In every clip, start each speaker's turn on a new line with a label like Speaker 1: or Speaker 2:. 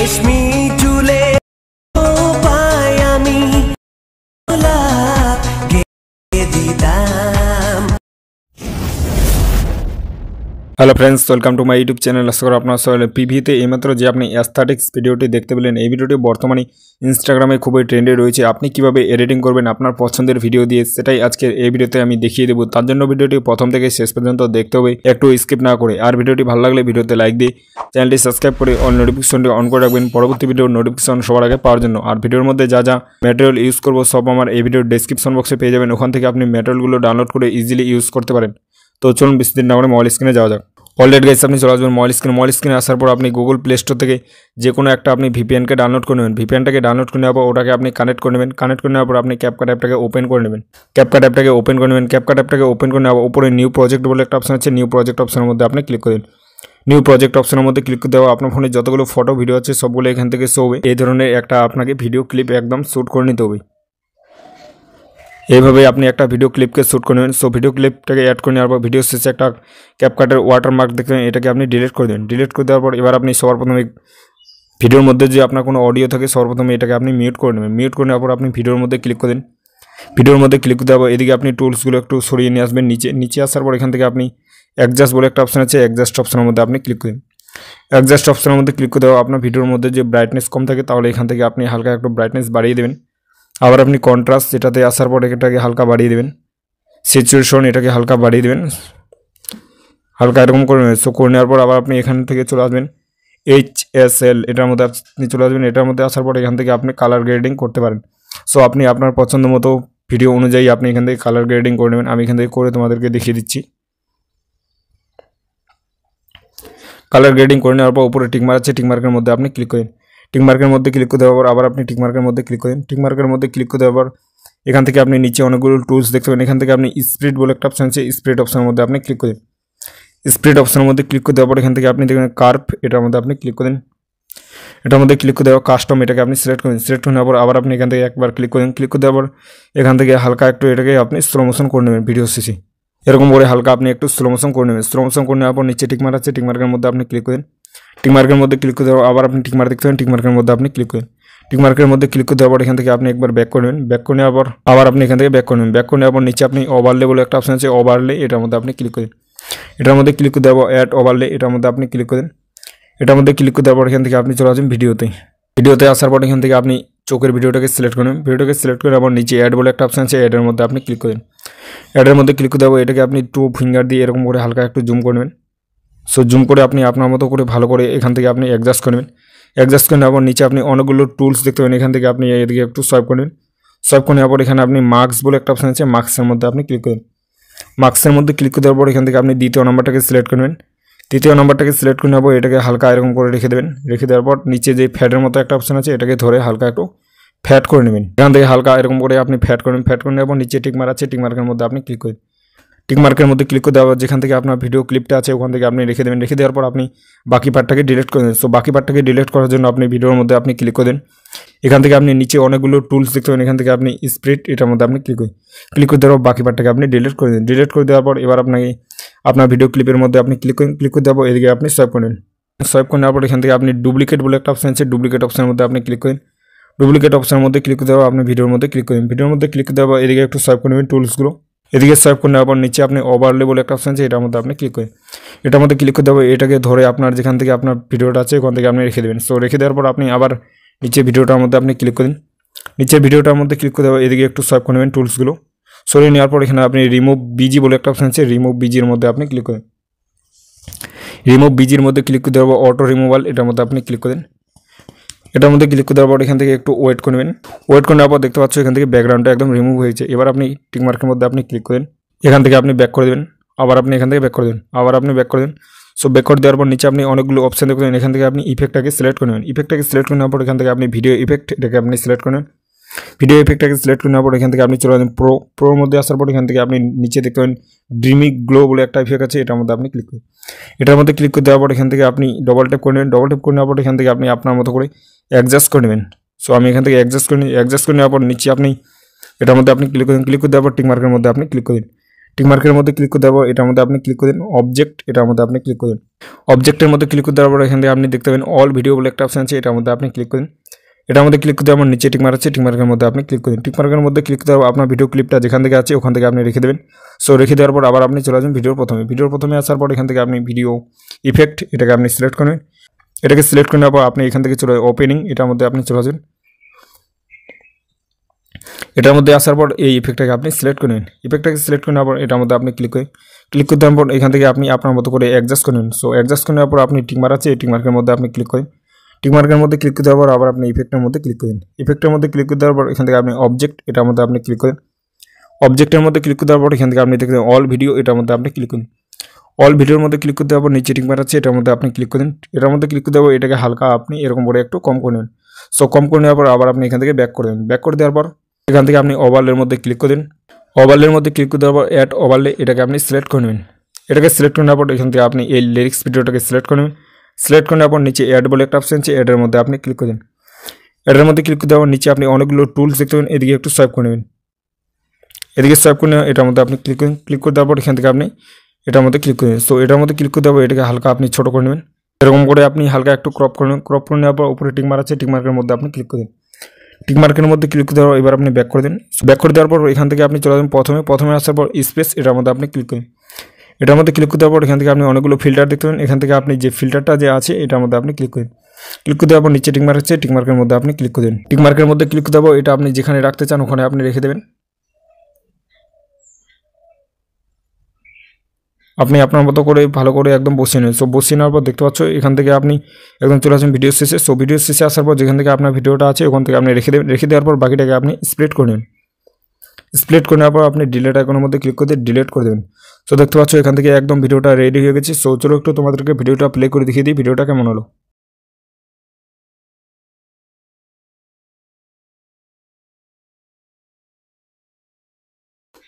Speaker 1: রেশমি চুলে পাই আমি গেয়ে দিতাম।
Speaker 2: Hello friends, welcome to my YouTube channel. আশা করি আপনারা সবাই পিভিতে এইমাত্র যে আপনি অ্যাস্থেটিক্স ভিডিওটি দেখতে পেলেন, এই ভিডিওটি বর্তমানে ইনস্টাগ্রামে খুবই ট্রেন্ডে রয়েছে। আপনি কিভাবে এডিটিং করবেন আপনার পছন্দের ভিডিও দিয়ে, সেটাই আজকে এই ভিডিওতে আমি দেখিয়ে দেবো। তার জন্য ভিডিওটি প্রথম থেকে শেষ পর্যন্ত দেখতে হবে, একটু স্কিপ না করে। আর ভিডিওটি ভালো লাগলে ভিডিওতে লাইক দিয়ে চ্যানেলটি সাবস্ক্রাইব করে অল নোটিফিকেশনটি অন করে রাখবেন পরবর্তী ভিডিওর নোটিফিকেশন সবার আগে পাওয়ার জন্য। আর ভিডিওর মধ্যে যা যা ম্যাটেরিয়াল ইউজ করবো সব আমার এই ভিডিওর ডেসক্রিপশন বক্সে পেয়ে যাবেন। ওখান থেকে আপনি ম্যাটেরিয়ালগুলো ডাউনলোড করে ইজিলি ইউজ করতে পারেন। তো চলুন বেশি দিন না করে মোবাইল স্ক্রিনে যাওয়া যাক। অলরেডি গাইস আপনি চলে আসবেন মোবাইল স্ক্রিনে আসার পর আপনি গুগল প্লে স্টোর থেকে যে কোনো একটা আপনি ভিপিএনকে ডাউনলোড করে নেবেন। ভিপিএনটাকে ডাউনলোড করে নেওয়ার পর ওটাকে আপনি কানেক্ট করে নেবেন। কানেক্ট করে নেওয়ার পর আপনি ক্যাপকাট অ্যাপটাকে ওপেন করে নেবেন। ক্যাপকাট অ্যাপটাকে ওপেন করে নেবেন। ক্যাপকাট অ্যাপটাকে ওপেন করে নেওয়ার উপরে নিউ প্রজেক্ট বলে একটা অপশন আছে। নিউ প্রজেক্ট অপশনের মধ্যে আপনি ক্লিক করবেন। নিউ প্রজেক্ট অপশনের মধ্যে ক্লিক করে দেওয়া আপনার ফোনে যতগুলো ফটো ভিডিও আছে সবগুলো এখান থেকে শো হবে। এই ধরনের একটা আপনাকে ভিডিও ক্লিপ একদম শ্যুট করে নিতে হবে। এইভাবে আপনি একটা ভিডিও ক্লিপকে শ্যুট করে নেবেন। সো ভিডিও ক্লিপটাকে অ্যাড করে নেওয়ার পর ভিডিও শেষে একটা ক্যাপকাটের ওয়াটারমার্ক দেখবেন, এটাকে আপনি ডিলিট করে দেবেন। ডিলিট করে দেওয়ার পর এবার আপনি সবার প্রথমে ভিডিওর মধ্যে যে আপনার কোনো অডিও থাকে সবার প্রথমে এটাকে আপনি মিউট করে নেবেন। মিউট করে নেওয়ার পর আপনি ভিডিওর মধ্যে ক্লিক করে দেন। ভিডিওর মধ্যে ক্লিক করে দেওয়ার পর এদিকে আপনি টুলসগুলো একটু সরিয়ে নিয়ে আসবেন নিচে আসার পর এখান থেকে আপনি অ্যাডজাস্ট বলে একটা অপশন আছে। অ্যাডজাস্ট অপশনের মধ্যে আপনি ক্লিক করেন। অ্যাডজাস্ট অপশনের মধ্যে ক্লিক করে দেওয়া আপনার ভিডিওর মধ্যে যে ব্রাইটনেস কম থাকে তাহলে এখান থেকে আপনি হালকা একটু ব্রাইটনেস বাড়িয়ে দেবেন। আবার আপনি কন্ট্রাস্ট যেটাতে আসার পর এটাকে হালকা বাড়িয়ে দেবেন। সিচুয়েশন এটাকে হালকা বাড়িয়ে দেবেন, হালকা এরকম করে নেবেন। সো করে নেওয়ার পর আবার আপনি এখান থেকে চলে আসবেন HSL, এটার মধ্যে আপনি চলে আসবেন। এটার মধ্যে আসার পর এখান থেকে আপনি কালার গ্রেডিং করতে পারেন। সো আপনি আপনার পছন্দ মতো ভিডিও অনুযায়ী আপনি এখান থেকে কালার গ্রেডিং করে নেবেন। আমি এখান থেকে করে তোমাদেরকে দেখিয়ে দিচ্ছি। কালার গ্রেডিং করে নেওয়ার পর উপরে টিকমার্ক আছে, টিকমার্কের মধ্যে আপনি ক্লিক করেন। টিকমার্কের মধ্যে ক্লিক করে দেওয়ার পর আবার আপনি টিকমার্কের মধ্যে ক্লিক করেন। টিকমার্কের মধ্যে ক্লিক করে দেওয়ার পর এখান থেকে আপনি নিচে অনেকগুলো টুলস দেখতে পাবেন। এখান থেকে আপনি স্প্লিট বলে একটা অপশন আছে, স্প্লিট অপশনের মধ্যে আপনি ক্লিক করেন। স্প্লিট অপশনের মধ্যে ক্লিক করে দেওয়ার পর এখান থেকে আপনি দেখবেন কার্ভ, এটার মধ্যে আপনি ক্লিক করেন। এটার মধ্যে ক্লিক করে দেওয়া কাস্টম, এটাকে আপনি সিলেক্ট করেন। সিলেক্ট করে নেওয়ার পর আবার আপনি এখান থেকে একবার ক্লিক করেন। ক্লিক করে দেওয়ার পর এখান থেকে হালকা একটু এটাকে আপনি স্লো মোশন করে নেবেন। ভিডিও শেষে এরকম করে হালকা আপনি একটু স্লো মোশন করে নেবেন। স্লো মোশন করে নেওয়ার পর নিচে টিকমার্ক আছে, টিকমার্কের মধ্যে আপনি ক্লিক করেন। টিকমার্কের মধ্যে ক্লিক করে দেওয়ার আবার আপনি টিকমার্ক দেখতে পাবেন, টিকমার্কের মধ্যে আপনি ক্লিক করেন। টিকমার্কের মধ্যে ক্লিক করে দেওয়ার পর এখান থেকে আপনি একবার ব্যাক করে নেবেন। ব্যাক করে নেওয়ার পর আবার আপনি এখান থেকে ব্যাক করে নেবেন। ব্যাক করে নেওয়ার পর নিচে আপনি ওভারলে বলে একটা অপশন আছে, ওভারলে এটার মধ্যে আপনি ক্লিক করেন। এটার মধ্যে ক্লিক করে দেওয়ার অ্যাড ওভারলে, এটার মধ্যে আপনি ক্লিক করেন। এটার মধ্যে ক্লিক করে দেওয়ার পর এখান থেকে আপনি চলে আসবেন ভিডিওতে আসার পর এখান থেকে আপনি চোখের ভিডিওটাকে সিলেক্ট করেন। ভিডিওটাকে সিলেক্ট করে আবার নিচে অ্যাড বলে একটা অপশন আছে, অ্যাডের মধ্যে আপনি ক্লিক করেন। অ্যাডের মধ্যে ক্লিক করে দেওয়া এটাকে আপনি 2 ফিঙ্গার দিয়ে এরকম করে হালকা একটু জুম করবেন। সো জুম করে আপনি আপনার মতো করে ভালো করে এখান থেকে আপনি অ্যাডজাস্ট করবেন। অ্যাডজাস্ট করে নেওয়ার পর নিচে আপনি অনেকগুলো টুলস দেখতে পাবেন। এখান থেকে আপনি এদিকে একটু সোয়াইপ করবেন। সোয়াইপ করে নেওয়ার পর এখানে আপনি মার্কস বলে একটা অপশন আছে, মার্কসের মধ্যে আপনি ক্লিক করেন। মার্কসের মধ্যে ক্লিক করে দেওয়ার পর এখান থেকে আপনি দ্বিতীয় নাম্বারটাকে সিলেক্ট করবেন। তৃতীয় নাম্বারটাকে সিলেক্ট করে নেওয়ার পর এটাকে হালকা এরকম করে রেখে দেবেন। রেখে দেওয়ার পর নিচে যে ফ্যাটের মতো একটা অপশন আছে এটাকে ধরে হালকা একটু ফ্যাট করে নেবেন। এখান থেকে হালকা এরকম করে আপনি ফ্যাট করবেন। ফ্যাট করে নেওয়ার পর নিচে টিকমার্ক আছে, টিকমার্কের মধ্যে আপনি ক্লিক করেন। টিকমার্কের মধ্যে ক্লিক করে দেওয়ার যেখান থেকে আপনার ভিডিও ক্লিপটা আছে ওখান থেকে আপনি রেখে দেবেন। রেখে দেওয়ার পর আপনি বাকি পার্টটাকে ডিলিট করে দেন। সো বাকি পার্টটাকে ডিলিট করার জন্য আপনি ভিডিওর মধ্যে আপনি ক্লিক করে দেন। এখান থেকে আপনি নিচে অনেকগুলো টুলস দেখতে পাবেন। এখান থেকে আপনি স্প্লিট, এটার মধ্যে আপনি ক্লিক করেন। ক্লিক করে দেওয়ার বাকি পার্টটাকে আপনি ডিলিট করে দেন। ডিলিট করে দেওয়ার পর এবার আপনাকে আপনার ভিডিও ক্লিপের মধ্যে আপনি ক্লিক করেন। ক্লিক করে দেওয়ার পর এদিকে আপনি সোয়াইপ করেন। সোয়াইপ করে নেওয়ার পর এখান থেকে আপনি ডুপ্লিকেট বলে একটা অপশন আছে, ডুপ্লিকেট অপশনের মধ্যে আপনি ক্লিক করেন। ডুপ্লিকেট অপশনের মধ্যে ক্লিক করে দেওয়া আপনি ভিডিওর মধ্যে ক্লিক করেন। ভিডিওর মধ্যে ক্লিক করে দেওয়ার পর এদিকে একটু সোয়াইপ করে নেবেন টুলসগুলো। এদিকে সোয়াইপ করে নেওয়ার পর নিচে আপনি ওভারলে বলে একটা অপশন আছে, এটার মধ্যে আপনি ক্লিক করেন। এটার মধ্যে ক্লিক করে দেওয়া এটাকে ধরে আপনার যেখান থেকে আপনার ভিডিওটা আছে ওখান থেকে আপনি রেখে দেবেন। সো রেখে দেওয়ার পর আপনি আবার নিচে ভিডিওটার মধ্যে আপনি ক্লিক করেন। নিচে ভিডিওটার মধ্যে ক্লিক করে দেওয়া এদিকে একটু সোয়াইপ করে নেবেন টুলসগুলো। সরিয়ে নেওয়ার পর এখানে আপনি রিমুভ বিজি বলে একটা অপশন আছে, রিমুভ বিজির মধ্যে আপনি ক্লিক করেন। রিমুভ বিজির মধ্যে ক্লিক করে দেওয়া অটো রিমুভাল, এটার মধ্যে আপনি ক্লিক করেন। এটার মধ্যে ক্লিক করে দেওয়ার পর এখান থেকে একটু ওয়েট করবেন। ওয়েট করে নেওয়ার পর দেখতে পাচ্ছ এখান থেকে ব্যাকগ্রাউন্ডটা একদম রিমুভ হয়েছে। এবার আপনি টিকমার্কের মধ্যে আপনি ক্লিক করেন। এখান থেকে আপনি ব্যাক করে দেবেন। আবার আপনি এখান থেকে ব্যাক করে দেবেন। আবার আপনি ব্যাক করে দেন। সো ব্যাক করে দেওয়ার পর নিচে আপনি অনেকগুলো অপশন দেখবেন। এখান থেকে আপনি ইফেক্টটাকে সিলেক্ট করে নেবেন। ইফেক্টটাকে সিলেক্ট করে নেওয়ার পর এখান থেকে আপনি ভিডিও ইফেক্ট, এটাকে আপনি সিলেক্ট করে নেন। ভিডিও ইফেক্টটাকে সিলেক্ট করে নেওয়ার পর এখান থেকে আপনি চলে যাবেন প্রোর মধ্যে। আসার পর এখান থেকে আপনি নিচে দেখতে পাবেন ড্রিমি গ্লো বলে একটা ইফেক্ট আছে, এটার মধ্যে আপনি ক্লিক করেন। এটার মধ্যে ক্লিক করে দেওয়ার পর এখান থেকে আপনি ডবল ট্যাপ করে নেবেন। ডবল ট্যাপ করে নেওয়ার পর এখান থেকে আপনি আপনার মতো করে অ্যাডজাস্ট করে নেবেন। সো আমি এখান থেকে অ্যাডজাস্ট করে নেওয়ার পর নিচে আপনি এটার মধ্যে আপনি ক্লিক করেন। ক্লিক করে দেওয়ার পর টিকমার্কের মধ্যে আপনি ক্লিক করেন। টিক মার্কের মধ্যে ক্লিক করে দেওয়ার পর এটার মধ্যে আপনি ক্লিক করে দিন। অবজেক্ট, এটার মধ্যে আপনি ক্লিক করে দিন। অবজেক্টের মধ্যে ক্লিক করে দেওয়ার পর এখান থেকে আপনি দেখতে পাবেন অল ভিডিও বলে একটা অপশন আছে, এটার মধ্যে আপনি ক্লিক করেন। এটার মধ্যে ক্লিক করে দেওয়ার পর নিচে টিক মার্ক আছে, টিক মার্কের মধ্যে আপনি ক্লিক করেন। টিক মার্কের মধ্যে ক্লিক দেওয়ার আপনার ভিডিও ক্লিপটা যেখান থেকে আছে ওখান থেকে আপনি রেখে দেবেন। সো রেখে দেওয়ার পর আবার আপনি চলে আসবেন ভিডিওর প্রথমে আসার পর এখান থেকে আপনি ভিডিও ইফেক্ট এটাকে আপনি সিলেক্ট করেন। এটাকে সিলেক্ট করে নেওয়ার পর আপনি এখান থেকে চলে ওপেনিং, এটার মধ্যে আপনি চলে আসবেন। এটার মধ্যে আসার পর এই ইফেক্টটাকে আপনি সিলেক্ট করে নিন। ইফেক্টটাকে সিলেক্ট করে নেওয়ার পর এটার মধ্যে আপনি ক্লিক করে দেওয়ার পর এখান থেকে আপনি আপনার মতো করে অ্যাডজাস্ট করে নিন। সো অ্যাডজাস্ট করে নেওয়ার পর আপনি টিক মার্ক আছে, এই টিক মার্কের মধ্যে আপনি ক্লিক করেন। টিক মার্কের মধ্যে ক্লিক করে দেওয়ার পর আবার আপনি ইফেক্টের মধ্যে ক্লিক করেন। ইফেক্টের মধ্যে ক্লিক করে দেওয়ার পর এখান থেকে আপনি অবজেক্ট, এটার মধ্যে আপনি ক্লিক করেন। অবজেক্টের মধ্যে ক্লিক করে দেওয়ার পর এখান থেকে আপনি দেখবেন অল ভিডিও, এটার মধ্যে আপনি ক্লিক করেন। অল ভিডিওর মধ্যে ক্লিক করে দেওয়ার পর নিচে টিক মার্ক আছে, এটার মধ্যে আপনি ক্লিক করেন। এটার মধ্যে ক্লিক করে দেওয়ার পর এটাকে হালকা আপনি এরকম করে একটু কম করে নেন। সো কম করে নেওয়ার পর আবার আপনি এখান থেকে ব্যাক করে দেন। ব্যাক করে দেওয়ার পর এখান থেকে আপনি ওভারলের মধ্যে ক্লিক করে দিন। ওভারলের মধ্যে ক্লিক করে দেওয়ার পর অ্যাড ওভারলে, এটাকে আপনি সিলেক্ট করে নেবেন। এটাকে সিলেক্ট করে নেওয়ার পর এখান থেকে আপনি এই লিরিক্স ভিডিওটাকে সিলেক্ট করে নেবেন। সিলেক্ট করে নেওয়ার পর নিচে অ্যাড বলে একটা অপশন আছে, অ্যাডের মধ্যে আপনি ক্লিক করে দিন। অ্যাডের মধ্যে ক্লিক করে দেওয়ার নিচে আপনি অনেকগুলো টুলস দেখতে পাবেন, এদিকে একটু সোয়াইপ করে নেবেন। এদিকে সোয়াইপ করে নেওয়া এটার মধ্যে আপনি ক্লিক করেন। ক্লিক করে দেওয়ার পর এখান থেকে আপনি এটার মধ্যে ক্লিক করে দিন। সো এটার মধ্যে ক্লিক করে দেওয়ার পর এটাকে হালকা আপনি ছোটো করে নেবেন। এরকম করে আপনি হালকা একটু ক্রপ করে নেবেন। ক্রপ করে নেওয়ার পর উপরে টিক মার্ক আছে, টিক মার্কের মধ্যে আপনি ক্লিক করে দিন। টিক মার্কের মধ্যে ক্লিক করে দেওয়ার এবার আপনি ব্যাক করে দিন। ব্যাক করে দেওয়ার পর এখান থেকে আপনি চলে যাবেন প্রথমে আসার পর স্পেস, এটার মধ্যে আপনি ক্লিক করেন। এটার মধ্যে ক্লিক করে দেওয়ার পর এখান থেকে আপনি অনেকগুলো ফিল্টার দেখতে পাবেন। এখান থেকে আপনি যে ফিল্টারটা যে আছে এটার মধ্যে আপনি ক্লিক করেন। ক্লিক করে দেওয়ার পর নিচে টিক মার্ক আছে, টিক মার্কের মধ্যে আপনি ক্লিক করে দিন। টিক মার্কের মধ্যে ক্লিক করে দেওয়ার এটা আপনি যেখানে রাখতে চান ওখানে আপনি রেখে দেবেন। আপনি আপনার মতো করে ভালো করে একদম বসিয়ে নেবেন। সো বসিয়ে নেওয়ার পর দেখতে পাচ্ছ এখান থেকে আপনি একদম চলে আসবেন ভিডিও শেষে। সো ভিডিও শেষে আসার পর যেখান থেকে আপনার ভিডিওটা আছে ওখান থেকে আপনি রেখে দেবেন। রেখে দেওয়ার পর বাকিটাকে আপনি স্প্লিট করে নেবেন। স্প্লিট করে নেওয়ার পর আপনি ডিলেট আইকনের মধ্যে ক্লিক করে ডিলিট করে দেবেন। সো দেখতে পাচ্ছ এখান থেকে একদম ভিডিওটা রেডি হয়ে গেছে। সো চলো একটু তোমাদেরকে ভিডিওটা প্লে করে দেখিয়ে দিই ভিডিওটা কেমন হলো।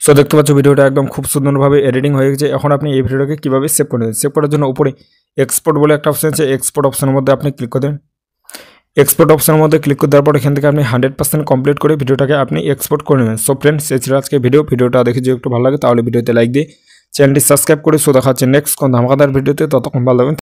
Speaker 2: সো দেখতে পাচ্ছ ভিডিওটা একদম খুব সুন্দরভাবে এডিটিং হয়ে গেছে। এখন আপনি এই ভিডিওটাকে কীভাবে সেভ করে দেবেন, সেভ করার জন্য উপরে এক্সপোর্ট বলে একটা অপশন আছে, এক্সপোর্ট অপশনের মধ্যে আপনি ক্লিক করে দেন। এক্সপোর্ট অপশনের মধ্যে ক্লিক করে দেওয়ার পর এখান থেকে আপনি 100% কমপ্লিট করে ভিডিওটাকে আপনি এক্সপোর্ট করে নেবেন। সো ফ্রেন্ডস, এই ছিল আজকে ভিডিওটা দেখে যদি একটু ভালো লাগে তাহলে ভিডিওতে লাইক দিয়ে চ্যানেলটি সাবস্ক্রাইব করে। সো দেখা হচ্ছে নেক্সট কোন ধামাকাদার ভিডিওতে, ততক্ষণ ভালো লাগবেন।